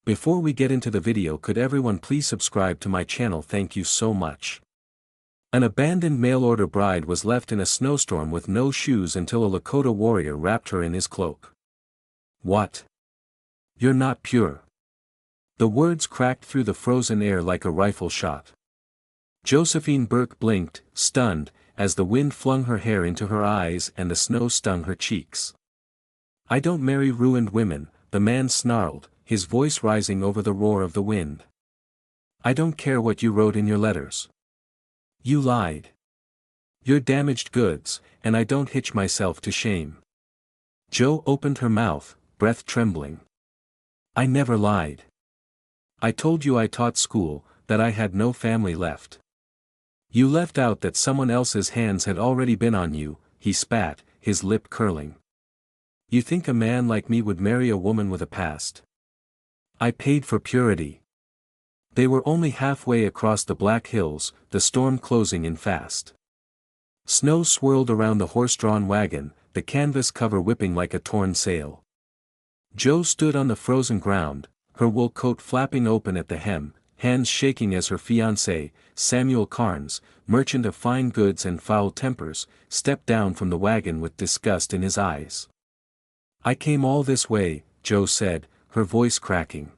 Before we get into the video, could everyone please subscribe to my channel? Thank you so much. An abandoned mail-order bride was left in a snowstorm with no shoes until a Lakota warrior wrapped her in his cloak. What? You're not pure. The words cracked through the frozen air like a rifle shot. Josephine Burke blinked, stunned, as the wind flung her hair into her eyes and the snow stung her cheeks. I don't marry ruined women, the man snarled, his voice rising over the roar of the wind. I don't care what you wrote in your letters. You lied. You're damaged goods, and I don't hitch myself to shame. Jo opened her mouth, breath trembling. I never lied. I told you I taught school, that I had no family left. You left out that someone else's hands had already been on you, he spat, his lip curling. You think a man like me would marry a woman with a past? I paid for purity. They were only halfway across the Black Hills, the storm closing in fast. Snow swirled around the horse-drawn wagon, the canvas cover whipping like a torn sail. Jo stood on the frozen ground, her wool coat flapping open at the hem, hands shaking as her fiancé, Samuel Carnes, merchant of fine goods and foul tempers, stepped down from the wagon with disgust in his eyes. I came all this way, Jo said, her voice cracking.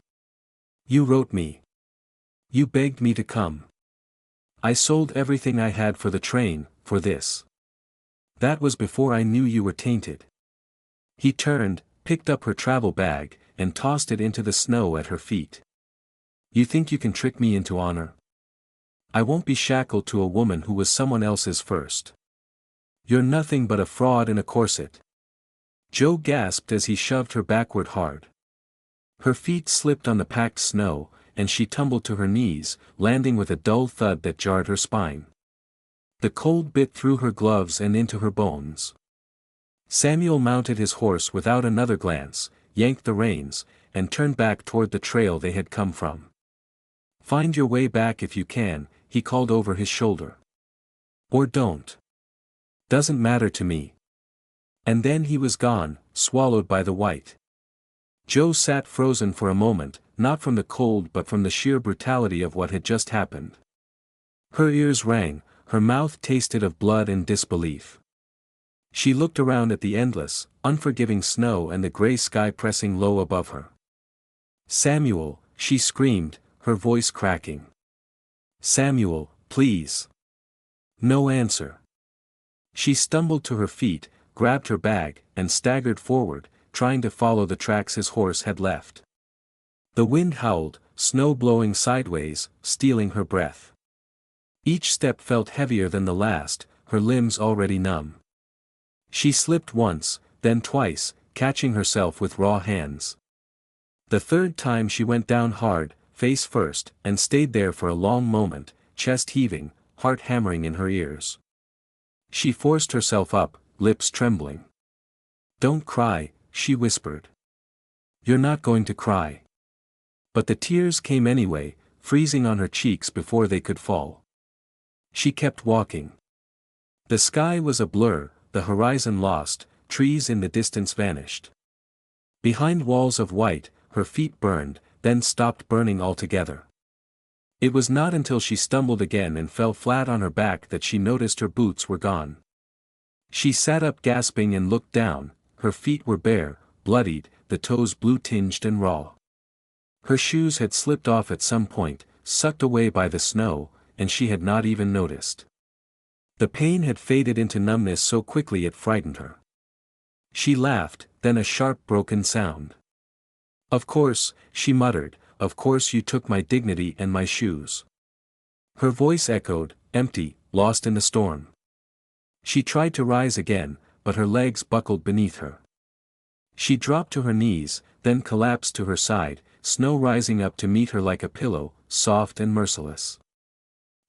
You wrote me. You begged me to come. I sold everything I had for the train, for this. That was before I knew you were tainted. He turned, picked up her travel bag, and tossed it into the snow at her feet. You think you can trick me into honor? I won't be shackled to a woman who was someone else's first. You're nothing but a fraud in a corset. Jo gasped as he shoved her backward hard. Her feet slipped on the packed snow, and she tumbled to her knees, landing with a dull thud that jarred her spine. The cold bit through her gloves and into her bones. Samuel mounted his horse without another glance, yanked the reins, and turned back toward the trail they had come from. Find your way back if you can, he called over his shoulder. Or don't. Doesn't matter to me. And then he was gone, swallowed by the white. Jo sat frozen for a moment, not from the cold but from the sheer brutality of what had just happened. Her ears rang, her mouth tasted of blood and disbelief. She looked around at the endless, unforgiving snow and the gray sky pressing low above her. Samuel, she screamed, her voice cracking. Samuel, please. No answer. She stumbled to her feet, grabbed her bag, and staggered forward, trying to follow the tracks his horse had left. The wind howled, snow blowing sideways, stealing her breath. Each step felt heavier than the last, her limbs already numb. She slipped once, then twice, catching herself with raw hands. The third time she went down hard, face first, and stayed there for a long moment, chest heaving, heart hammering in her ears. She forced herself up, lips trembling. Don't cry, she whispered. You're not going to cry. But the tears came anyway, freezing on her cheeks before they could fall. She kept walking. The sky was a blur, the horizon lost, trees in the distance vanished. Behind walls of white, her feet burned, then stopped burning altogether. It was not until she stumbled again and fell flat on her back that she noticed her boots were gone. She sat up gasping and looked down, her feet were bare, bloodied, the toes blue-tinged and raw. Her shoes had slipped off at some point, sucked away by the snow, and she had not even noticed. The pain had faded into numbness so quickly it frightened her. She laughed, then a sharp broken sound. Of course, she muttered, of course you took my dignity and my shoes. Her voice echoed, empty, lost in the storm. She tried to rise again, but her legs buckled beneath her. She dropped to her knees, then collapsed to her side, snow rising up to meet her like a pillow, soft and merciless.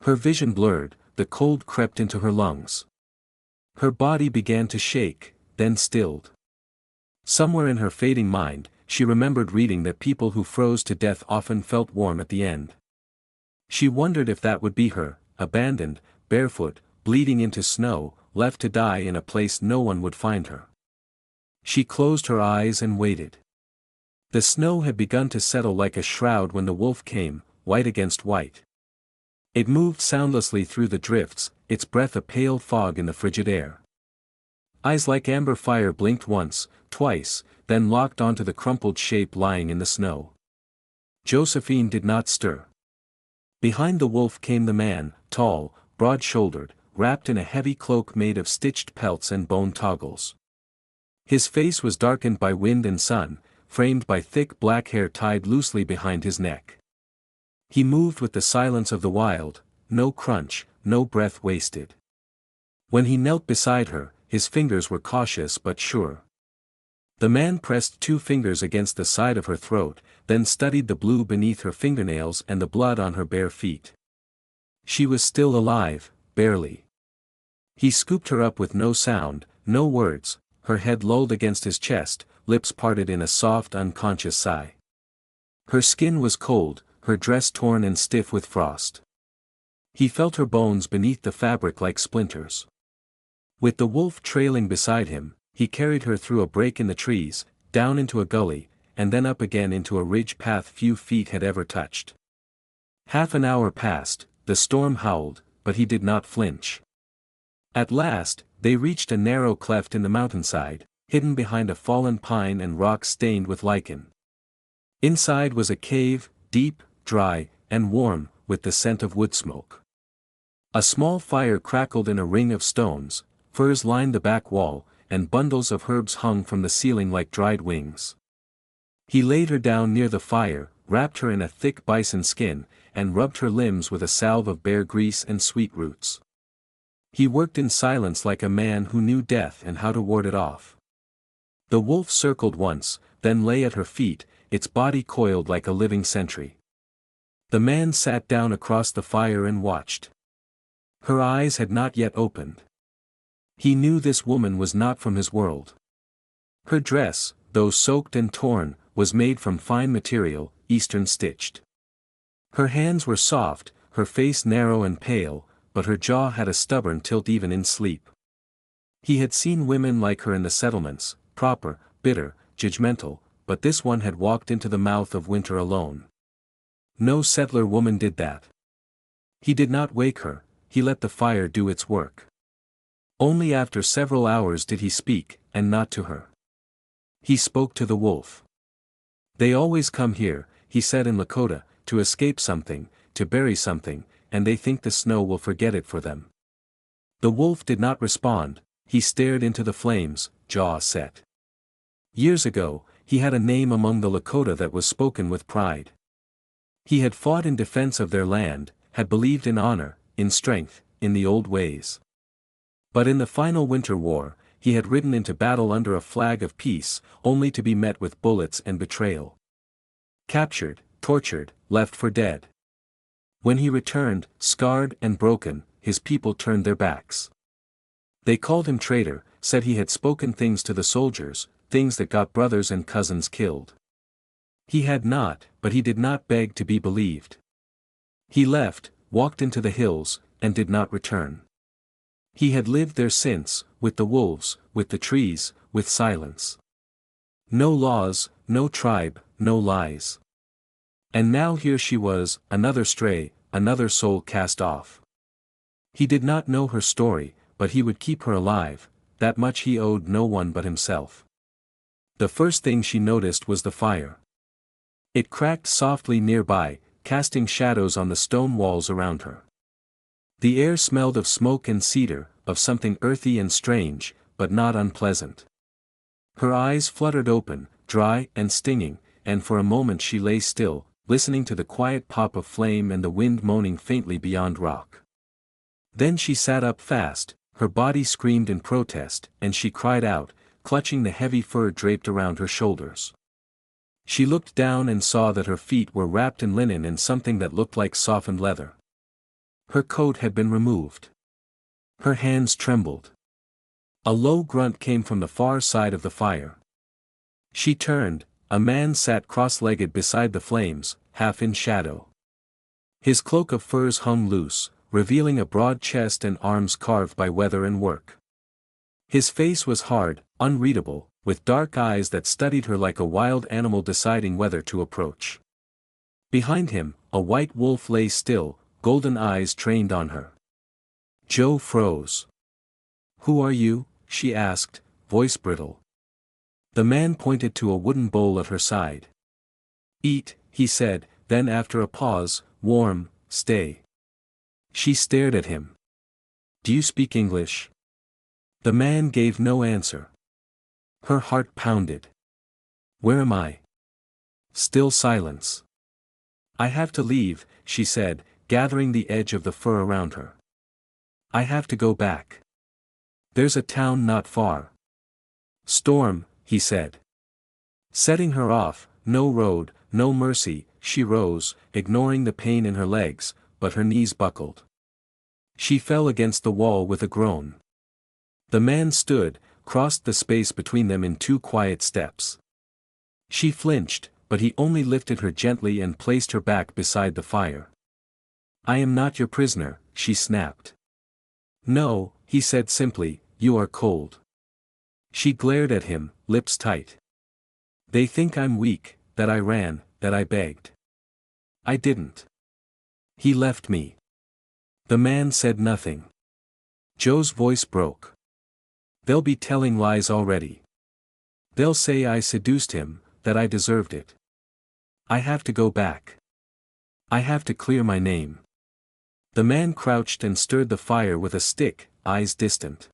Her vision blurred, the cold crept into her lungs. Her body began to shake, then stilled. Somewhere in her fading mind, she remembered reading that people who froze to death often felt warm at the end. She wondered if that would be her, abandoned, barefoot, bleeding into snow, left to die in a place no one would find her. She closed her eyes and waited. The snow had begun to settle like a shroud when the wolf came, white against white. It moved soundlessly through the drifts, its breath a pale fog in the frigid air. Eyes like amber fire blinked once, twice, then locked onto the crumpled shape lying in the snow. Josephine did not stir. Behind the wolf came the man, tall, broad-shouldered, wrapped in a heavy cloak made of stitched pelts and bone toggles. His face was darkened by wind and sun, framed by thick black hair tied loosely behind his neck. He moved with the silence of the wild, no crunch, no breath wasted. When he knelt beside her, his fingers were cautious but sure. The man pressed 2 fingers against the side of her throat, then studied the blue beneath her fingernails and the blood on her bare feet. She was still alive, barely. He scooped her up with no sound, no words, her head lulled against his chest, lips parted in a soft unconscious sigh. Her skin was cold, her dress torn and stiff with frost. He felt her bones beneath the fabric like splinters. With the wolf trailing beside him, he carried her through a break in the trees, down into a gully, and then up again into a ridge path few feet had ever touched. Half an hour passed, the storm howled, but he did not flinch. At last, they reached a narrow cleft in the mountainside, hidden behind a fallen pine and rock stained with lichen. Inside was a cave, deep, dry, and warm, with the scent of wood smoke. A small fire crackled in a ring of stones, furs lined the back wall, and bundles of herbs hung from the ceiling like dried wings. He laid her down near the fire, wrapped her in a thick bison skin, and rubbed her limbs with a salve of bear grease and sweet roots. He worked in silence like a man who knew death and how to ward it off. The wolf circled once, then lay at her feet, its body coiled like a living sentry. The man sat down across the fire and watched. Her eyes had not yet opened. He knew this woman was not from his world. Her dress, though soaked and torn, was made from fine material, Eastern stitched. Her hands were soft, her face narrow and pale, but her jaw had a stubborn tilt even in sleep. He had seen women like her in the settlements, proper, bitter, judgmental, but this one had walked into the mouth of winter alone. No settler woman did that. He did not wake her, he let the fire do its work. Only after several hours did he speak, and not to her. He spoke to the wolf. They always come here, he said in Lakota, to escape something, to bury something, and they think the snow will forget it for them. The wolf did not respond, he stared into the flames, jaw set. Years ago, he had a name among the Lakota that was spoken with pride. He had fought in defense of their land, had believed in honor, in strength, in the old ways. But in the final winter war, he had ridden into battle under a flag of peace, only to be met with bullets and betrayal. Captured, tortured, left for dead. When he returned, scarred and broken, his people turned their backs. They called him traitor, said he had spoken things to the soldiers, things that got brothers and cousins killed. He had not, but he did not beg to be believed. He left, walked into the hills, and did not return. He had lived there since, with the wolves, with the trees, with silence. No laws, no tribe, no lies. And now here she was, another stray, another soul cast off. He did not know her story, but he would keep her alive, that much he owed no one but himself. The first thing she noticed was the fire. It cracked softly nearby, casting shadows on the stone walls around her. The air smelled of smoke and cedar, of something earthy and strange, but not unpleasant. Her eyes fluttered open, dry and stinging, and for a moment she lay still, listening to the quiet pop of flame and the wind moaning faintly beyond rock. Then she sat up fast, her body screamed in protest, and she cried out, clutching the heavy fur draped around her shoulders. She looked down and saw that her feet were wrapped in linen and something that looked like softened leather. Her coat had been removed. Her hands trembled. A low grunt came from the far side of the fire. She turned, a man sat cross-legged beside the flames, half in shadow. His cloak of furs hung loose, revealing a broad chest and arms carved by weather and work. His face was hard, unreadable, with dark eyes that studied her like a wild animal deciding whether to approach. Behind him, a white wolf lay still, golden eyes trained on her. Joe froze. "Who are you?" she asked, voice brittle. The man pointed to a wooden bowl at her side. "Eat," he said, then after a pause, "Warm, stay." She stared at him. "Do you speak English?" The man gave no answer. Her heart pounded. "Where am I?" Still silence. "I have to leave," she said, gathering the edge of the fur around her. "I have to go back. There's a town not far." "Storm," he said. Setting her off, no road, no mercy, she rose, ignoring the pain in her legs, but her knees buckled. She fell against the wall with a groan. The man stood, crossed the space between them in 2 quiet steps. She flinched, but he only lifted her gently and placed her back beside the fire. "I am not your prisoner," she snapped. "No," he said simply, "you are cold." She glared at him, lips tight. "They think I'm weak, that I ran, that I begged. I didn't. He left me." The man said nothing. Joe's voice broke. "They'll be telling lies already. They'll say I seduced him, that I deserved it. I have to go back. I have to clear my name." The man crouched and stirred the fire with a stick, eyes distant.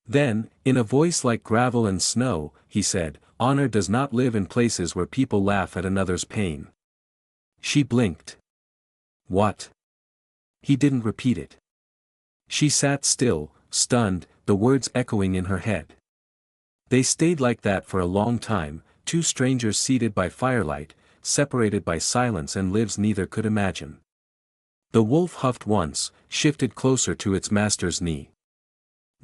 Then, in a voice like gravel and snow, he said, "Honor does not live in places where people laugh at another's pain." She blinked. "What?" He didn't repeat it. She sat still, stunned, the words echoing in her head. They stayed like that for a long time, 2 strangers seated by firelight, separated by silence and lives neither could imagine. The wolf huffed once, shifted closer to its master's knee.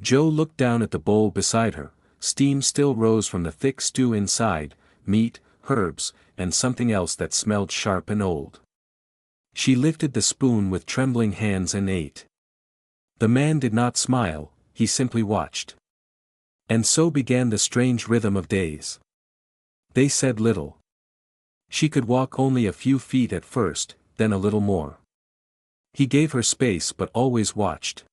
Joe looked down at the bowl beside her. Steam still rose from the thick stew inside, meat, herbs, and something else that smelled sharp and old. She lifted the spoon with trembling hands and ate. The man did not smile, he simply watched. And so began the strange rhythm of days. They said little. She could walk only a few feet at first, then a little more. He gave her space but always watched.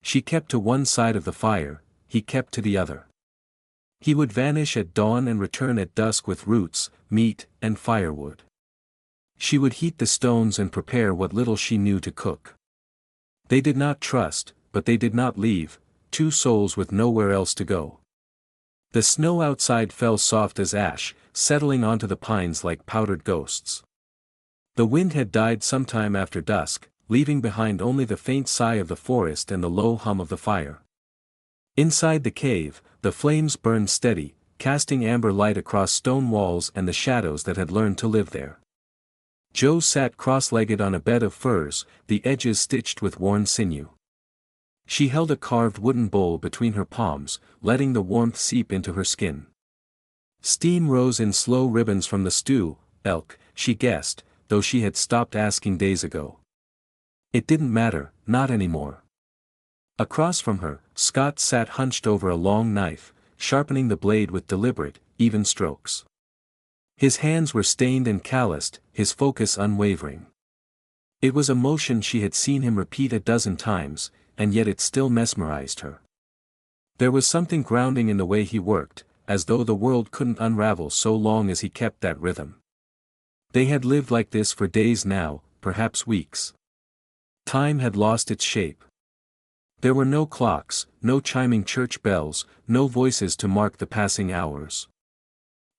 She kept to one side of the fire, he kept to the other. He would vanish at dawn and return at dusk with roots, meat, and firewood. She would heat the stones and prepare what little she knew to cook. They did not trust, but they did not leave, 2 souls with nowhere else to go. The snow outside fell soft as ash, settling onto the pines like powdered ghosts. The wind had died sometime after dusk, leaving behind only the faint sigh of the forest and the low hum of the fire. Inside the cave, the flames burned steady, casting amber light across stone walls and the shadows that had learned to live there. Joe sat cross-legged on a bed of furs, the edges stitched with worn sinew. She held a carved wooden bowl between her palms, letting the warmth seep into her skin. Steam rose in slow ribbons from the stew, elk, she guessed, though she had stopped asking days ago. It didn't matter, not anymore. Across from her, Scott sat hunched over a long knife, sharpening the blade with deliberate, even strokes. His hands were stained and calloused, his focus unwavering. It was a motion she had seen him repeat a dozen times, and yet it still mesmerized her. There was something grounding in the way he worked, as though the world couldn't unravel so long as he kept that rhythm. They had lived like this for days now, perhaps weeks. Time had lost its shape. There were no clocks, no chiming church bells, no voices to mark the passing hours.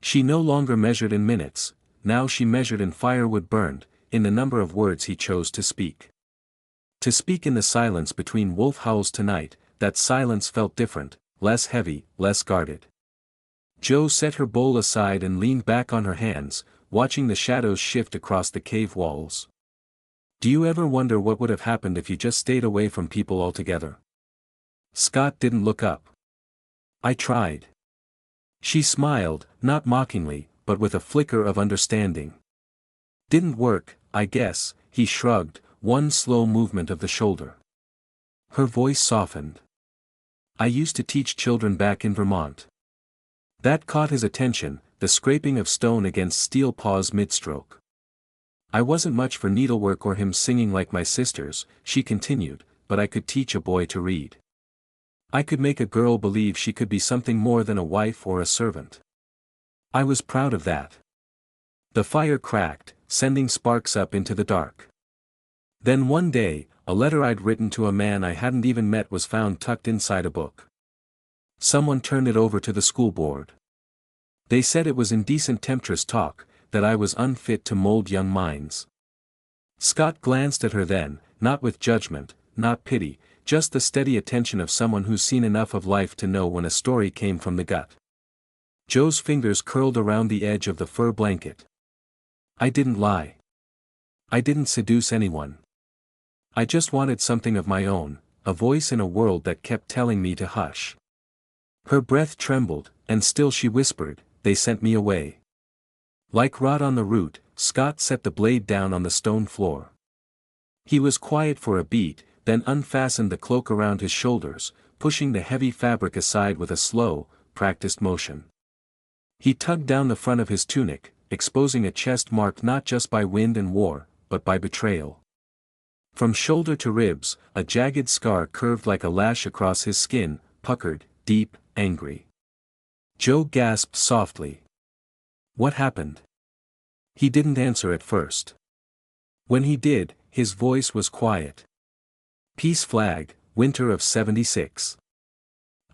She no longer measured in minutes, now she measured in firewood burned, in the number of words he chose to speak. To speak in the silence between wolf howls tonight, that silence felt different, less heavy, less guarded. Joe set her bowl aside and leaned back on her hands, watching the shadows shift across the cave walls. "Do you ever wonder what would have happened if you just stayed away from people altogether?" Scott didn't look up. "I tried." She smiled, not mockingly, but with a flicker of understanding. "Didn't work, I guess," he shrugged, one slow movement of the shoulder. Her voice softened. I used to teach children back in Vermont. That caught his attention, the scraping of stone against steel paws mid-stroke. I wasn't much for needlework or him singing like my sisters, she continued, but I could teach a boy to read. I could make a girl believe she could be something more than a wife or a servant. I was proud of that. The fire cracked, sending sparks up into the dark. Then one day, a letter I'd written to a man I hadn't even met was found tucked inside a book. Someone turned it over to the school board. They said it was indecent temptress talk, that I was unfit to mold young minds. Scott glanced at her then, not with judgment, not pity, just the steady attention of someone who's seen enough of life to know when a story came from the gut. Joe's fingers curled around the edge of the fur blanket. I didn't lie. I didn't seduce anyone. I just wanted something of my own, a voice in a world that kept telling me to hush. Her breath trembled, and still she whispered, "They sent me away." Like rot on the root, Scott set the blade down on the stone floor. He was quiet for a beat, then unfastened the cloak around his shoulders, pushing the heavy fabric aside with a slow, practiced motion. He tugged down the front of his tunic, exposing a chest marked not just by wind and war, but by betrayal. From shoulder to ribs, a jagged scar curved like a lash across his skin, puckered, deep, angry. Joe gasped softly. What happened? He didn't answer at first. When he did, his voice was quiet. Peace flag, winter of '76.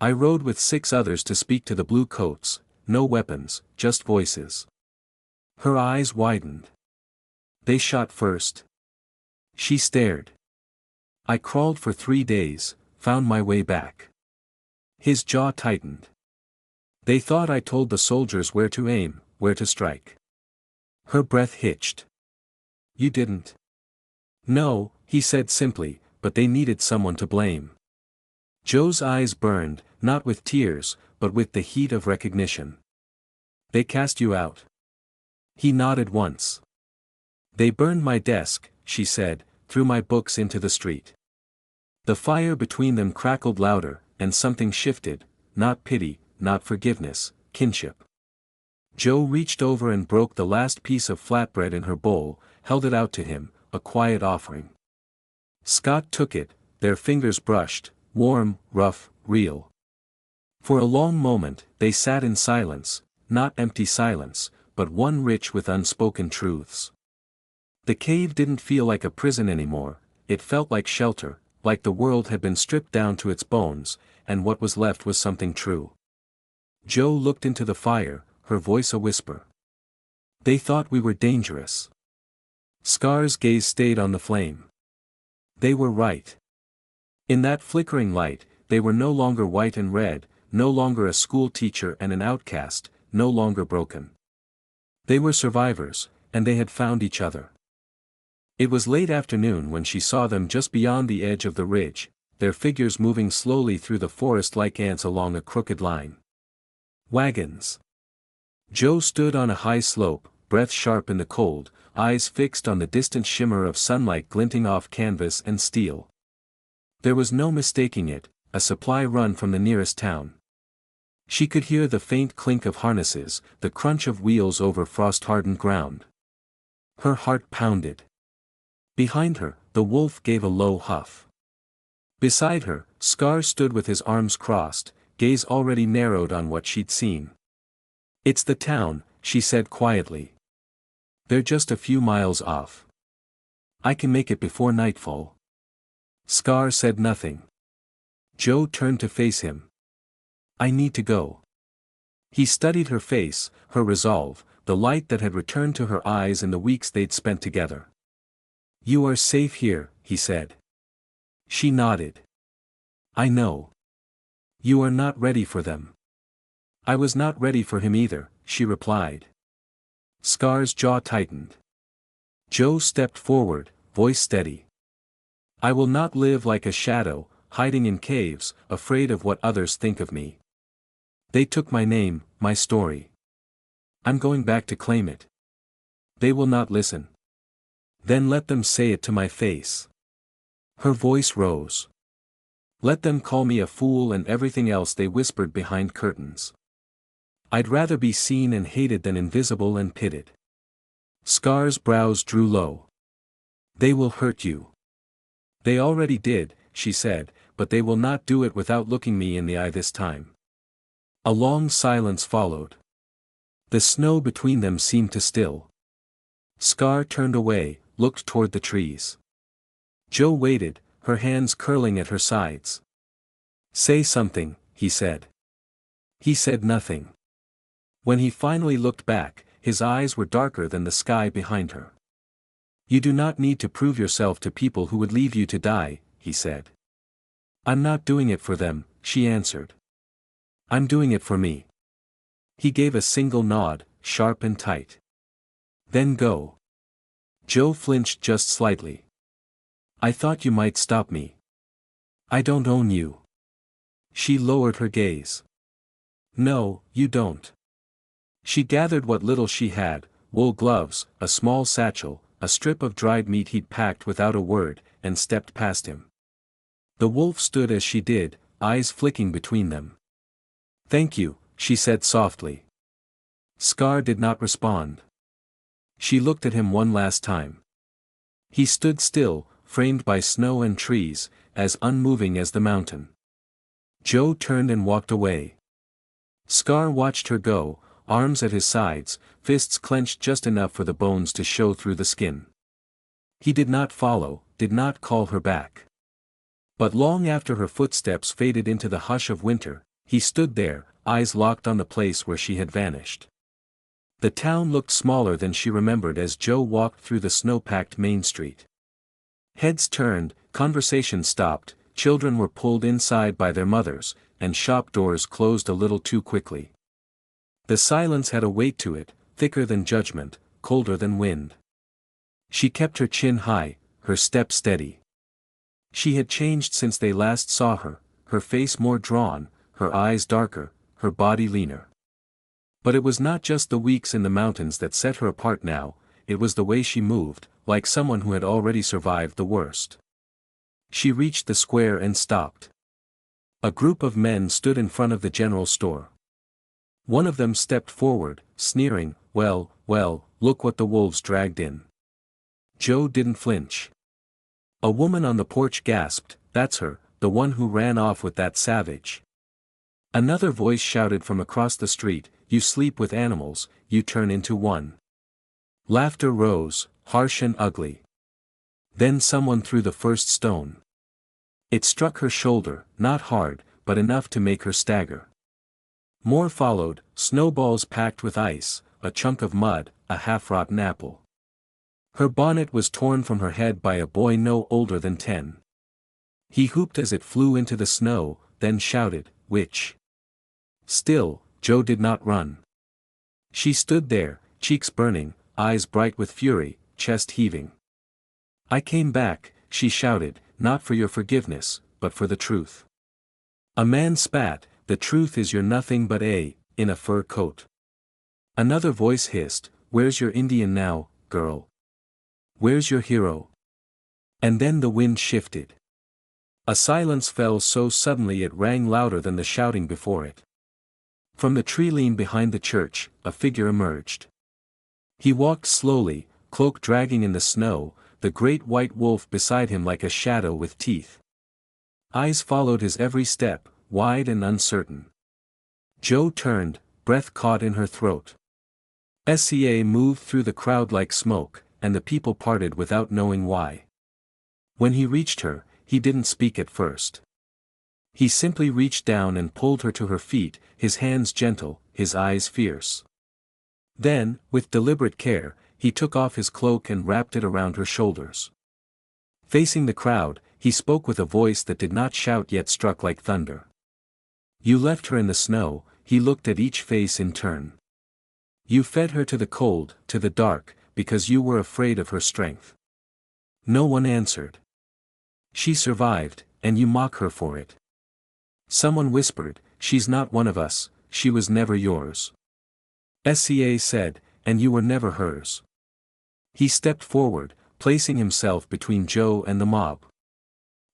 I rode with 6 others to speak to the blue coats, no weapons, just voices. Her eyes widened. They shot first. She stared. I crawled for 3 days, found my way back. His jaw tightened. They thought I told the soldiers where to aim, where to strike. Her breath hitched. You didn't. No, he said simply, but they needed someone to blame. Joe's eyes burned, not with tears, but with the heat of recognition. They cast you out. He nodded once. They burned my desk, she said, threw my books into the street. The fire between them crackled louder, and something shifted, not pity, not forgiveness, kinship. Joe reached over and broke the last piece of flatbread in her bowl, held it out to him, a quiet offering. Scott took it, their fingers brushed, warm, rough, real. For a long moment, they sat in silence, not empty silence, but one rich with unspoken truths. The cave didn't feel like a prison anymore, it felt like shelter, like the world had been stripped down to its bones, and what was left was something true. Joe looked into the fire, her voice a whisper. They thought we were dangerous. Scar's gaze stayed on the flame. They were right. In that flickering light, they were no longer white and red, no longer a school teacher and an outcast, no longer broken. They were survivors, and they had found each other. It was late afternoon when she saw them just beyond the edge of the ridge, their figures moving slowly through the forest like ants along a crooked line. Wagons. Joe stood on a high slope, breath sharp in the cold, eyes fixed on the distant shimmer of sunlight glinting off canvas and steel. There was no mistaking it, a supply run from the nearest town. She could hear the faint clink of harnesses, the crunch of wheels over frost-hardened ground. Her heart pounded. Behind her, the wolf gave a low huff. Beside her, Scar stood with his arms crossed, gaze already narrowed on what she'd seen. It's the town, she said quietly. They're just a few miles off. I can make it before nightfall. Scar said nothing. Joe turned to face him. I need to go. He studied her face, her resolve, the light that had returned to her eyes in the weeks they'd spent together. You are safe here, he said. She nodded. I know. You are not ready for them. I was not ready for him either, she replied. Scar's jaw tightened. Joe stepped forward, voice steady. I will not live like a shadow, hiding in caves, afraid of what others think of me. They took my name, my story. I'm going back to claim it. They will not listen. Then let them say it to my face. Her voice rose. Let them call me a fool and everything else they whispered behind curtains. I'd rather be seen and hated than invisible and pitted. Scar's brows drew low. They will hurt you. They already did, she said, but they will not do it without looking me in the eye this time. A long silence followed. The snow between them seemed to still. Scar turned away, looked toward the trees. Jo waited, her hands curling at her sides. Say something, he said. He said nothing. When he finally looked back, his eyes were darker than the sky behind her. You do not need to prove yourself to people who would leave you to die, he said. I'm not doing it for them, she answered. I'm doing it for me. He gave a single nod, sharp and tight. Then go. Jo flinched just slightly. I thought you might stop me. I don't own you. She lowered her gaze. No, you don't. She gathered what little she had, wool gloves, a small satchel, a strip of dried meat he'd packed without a word, and stepped past him. The wolf stood as she did, eyes flicking between them. Thank you, she said softly. Scar did not respond. She looked at him one last time. He stood still, framed by snow and trees, as unmoving as the mountain. Jo turned and walked away. Scar watched her go, arms at his sides, fists clenched just enough for the bones to show through the skin. He did not follow, did not call her back. But long after her footsteps faded into the hush of winter, he stood there, eyes locked on the place where she had vanished. The town looked smaller than she remembered as Jo walked through the snow-packed main street. Heads turned, conversation stopped, children were pulled inside by their mothers, and shop doors closed a little too quickly. The silence had a weight to it, thicker than judgment, colder than wind. She kept her chin high, her step steady. She had changed since they last saw her, her face more drawn, her eyes darker, her body leaner. But it was not just the weeks in the mountains that set her apart now, it was the way she moved, like someone who had already survived the worst. She reached the square and stopped. A group of men stood in front of the general store. One of them stepped forward, sneering, well, look what the wolves dragged in. Jo didn't flinch. A woman on the porch gasped, that's her, the one who ran off with that savage. Another voice shouted from across the street, you sleep with animals, you turn into one. Laughter rose, harsh and ugly. Then someone threw the first stone. It struck her shoulder, not hard, but enough to make her stagger. More followed, snowballs packed with ice, a chunk of mud, a half-rotten apple. Her bonnet was torn from her head by a boy no older than 10. He whooped as it flew into the snow, then shouted, witch. Still, Jo did not run. She stood there, cheeks burning, eyes bright with fury, chest heaving. I came back, she shouted, not for your forgiveness, but for the truth. A man spat, the truth is you're nothing but in a fur coat. Another voice hissed, where's your Indian now, girl? Where's your hero? And then the wind shifted. A silence fell so suddenly it rang louder than the shouting before it. From the tree lean behind the church, a figure emerged. He walked slowly, cloak dragging in the snow, the great white wolf beside him like a shadow with teeth. Eyes followed his every step, wide and uncertain. Jo turned, breath caught in her throat. Ska moved through the crowd like smoke, and the people parted without knowing why. When he reached her, he didn't speak at first. He simply reached down and pulled her to her feet, his hands gentle, his eyes fierce. Then, with deliberate care, he took off his cloak and wrapped it around her shoulders. Facing the crowd, he spoke with a voice that did not shout yet struck like thunder. You left her in the snow, he looked at each face in turn. You fed her to the cold, to the dark, because you were afraid of her strength. No one answered. She survived, and you mock her for it. Someone whispered, she's not one of us, she was never yours. Ska said, and you were never hers. He stepped forward, placing himself between Jo and the mob.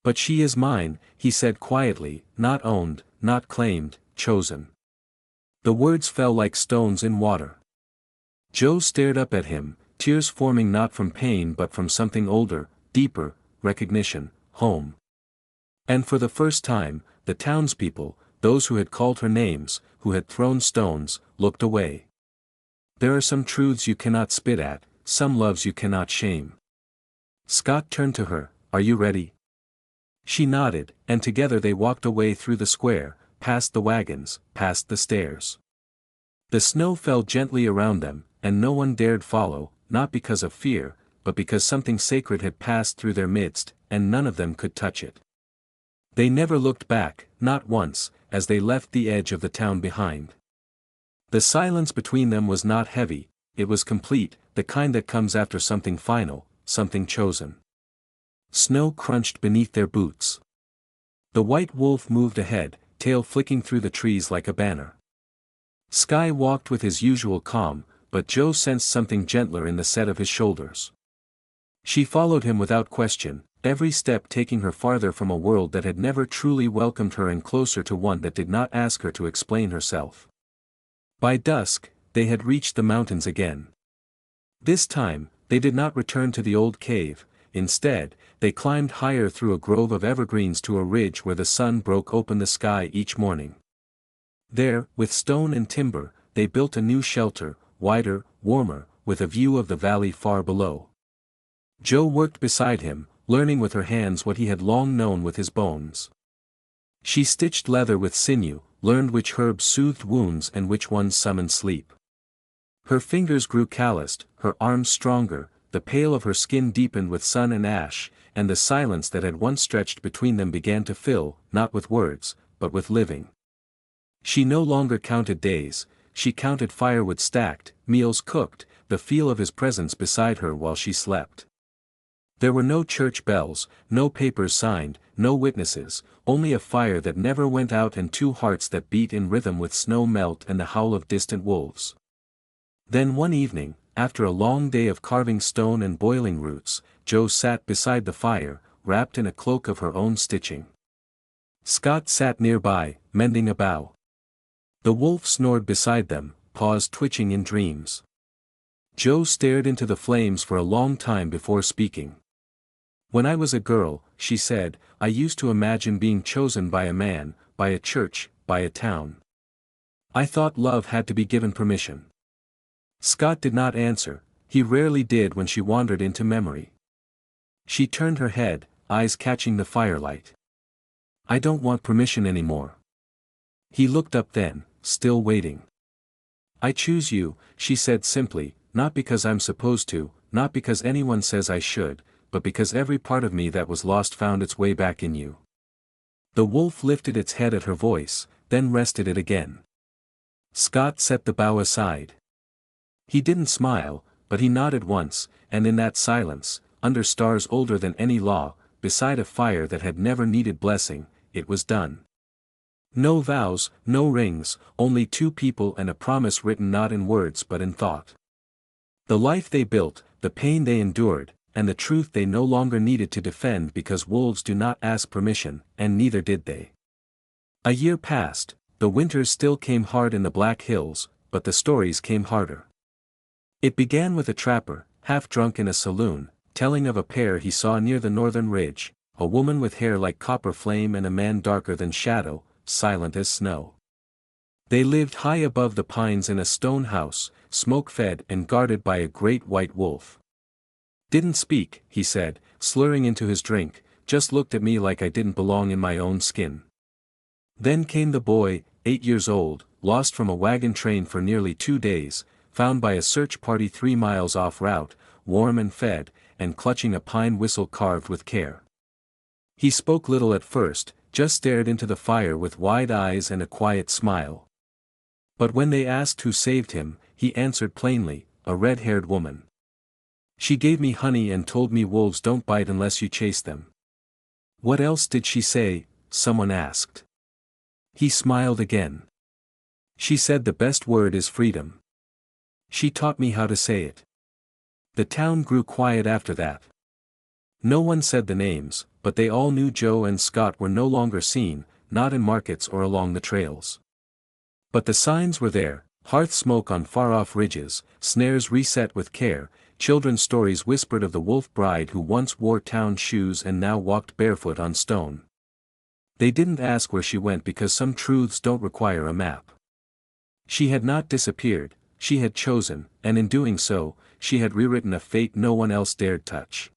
But she is mine, he said quietly, not owned, not claimed, chosen. The words fell like stones in water. Joe stared up at him, tears forming not from pain but from something older, deeper, recognition, home. And for the first time, the townspeople, those who had called her names, who had thrown stones, looked away. There are some truths you cannot spit at, some loves you cannot shame. Scott turned to her, are you ready? She nodded, and together they walked away through the square, past the wagons, past the stairs. The snow fell gently around them, and no one dared follow, not because of fear, but because something sacred had passed through their midst, and none of them could touch it. They never looked back, not once, as they left the edge of the town behind. The silence between them was not heavy, it was complete, the kind that comes after something final, something chosen. Snow crunched beneath their boots. The white wolf moved ahead, tail flicking through the trees like a banner. Sky walked with his usual calm, but Joe sensed something gentler in the set of his shoulders. She followed him without question, every step taking her farther from a world that had never truly welcomed her and closer to one that did not ask her to explain herself. By dusk, they had reached the mountains again. This time, they did not return to the old cave, instead, they climbed higher through a grove of evergreens to a ridge where the sun broke open the sky each morning. There, with stone and timber, they built a new shelter, wider, warmer, with a view of the valley far below. Joe worked beside him, learning with her hands what he had long known with his bones. She stitched leather with sinew, learned which herbs soothed wounds and which ones summoned sleep. Her fingers grew calloused, her arms stronger, the pale of her skin deepened with sun and ash, and the silence that had once stretched between them began to fill, not with words, but with living. She no longer counted days, she counted firewood stacked, meals cooked, the feel of his presence beside her while she slept. There were no church bells, no papers signed, no witnesses, only a fire that never went out and two hearts that beat in rhythm with snow melt and the howl of distant wolves. Then one evening, after a long day of carving stone and boiling roots, Joe sat beside the fire, wrapped in a cloak of her own stitching. Scott sat nearby, mending a bough. The wolf snored beside them, paws twitching in dreams. Joe stared into the flames for a long time before speaking. When I was a girl, she said, I used to imagine being chosen by a man, by a church, by a town. I thought love had to be given permission. Scott did not answer, he rarely did when she wandered into memory. She turned her head, eyes catching the firelight. I don't want permission anymore. He looked up then, still waiting. I choose you, she said simply, not because I'm supposed to, not because anyone says I should, but because every part of me that was lost found its way back in you. The wolf lifted its head at her voice, then rested it again. Scott set the bough aside. He didn't smile, but he nodded once, and in that silence, under stars older than any law, beside a fire that had never needed blessing, it was done. No vows, no rings, only two people and a promise written not in words but in thought. The life they built, the pain they endured, and the truth they no longer needed to defend because wolves do not ask permission, and neither did they. A year passed, the winters still came hard in the Black Hills, but the stories came harder. It began with a trapper, half drunk in a saloon, telling of a pair he saw near the northern ridge, a woman with hair like copper flame and a man darker than shadow, silent as snow. They lived high above the pines in a stone house, smoke-fed and guarded by a great white wolf. Didn't speak, he said, slurring into his drink, just looked at me like I didn't belong in my own skin. Then came the boy, 8 years old, lost from a wagon train for nearly 2 days, found by a search party 3 miles off route, warm and fed, and clutching a pine whistle carved with care. He spoke little at first, just stared into the fire with wide eyes and a quiet smile. But when they asked who saved him, he answered plainly, a red-haired woman. She gave me honey and told me wolves don't bite unless you chase them. What else did she say? Someone asked. He smiled again. She said the best word is freedom. She taught me how to say it. The town grew quiet after that. No one said the names, but they all knew Joe and Scott were no longer seen, not in markets or along the trails. But the signs were there: hearth smoke on far-off ridges, snares reset with care, children's stories whispered of the wolf bride who once wore town shoes and now walked barefoot on stone. They didn't ask where she went because some truths don't require a map. She had not disappeared, she had chosen, and in doing so, she had rewritten a fate no one else dared touch.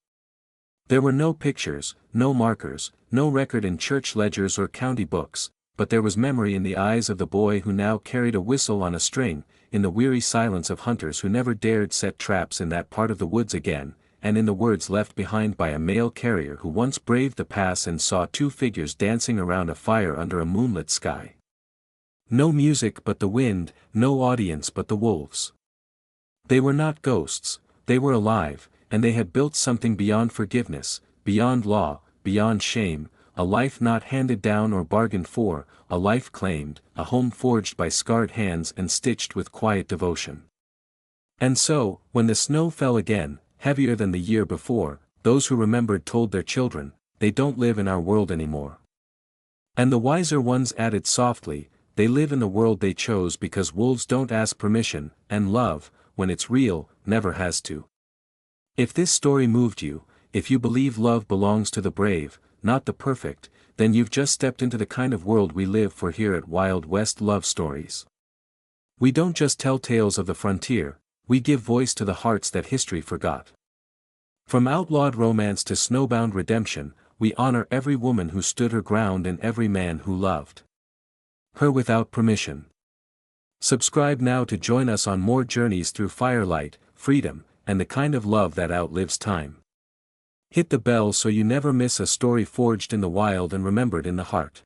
There were no pictures, no markers, no record in church ledgers or county books, but there was memory in the eyes of the boy who now carried a whistle on a string, in the weary silence of hunters who never dared set traps in that part of the woods again, and in the words left behind by a mail carrier who once braved the pass and saw two figures dancing around a fire under a moonlit sky. No music but the wind, no audience but the wolves. They were not ghosts, they were alive, and they had built something beyond forgiveness, beyond law, beyond shame, a life not handed down or bargained for, a life claimed, a home forged by scarred hands and stitched with quiet devotion. And so, when the snow fell again, heavier than the year before, those who remembered told their children, "They don't live in our world anymore." And the wiser ones added softly, "They live in the world they chose because wolves don't ask permission, and love, when it's real, never has to." If this story moved you, if you believe love belongs to the brave, not the perfect, then you've just stepped into the kind of world we live for here at Wild West Love Stories. We don't just tell tales of the frontier, we give voice to the hearts that history forgot. From outlawed romance to snowbound redemption, we honor every woman who stood her ground and every man who loved her without permission. Subscribe now to join us on more journeys through firelight, freedom, and the kind of love that outlives time. Hit the bell so you never miss a story forged in the wild and remembered in the heart.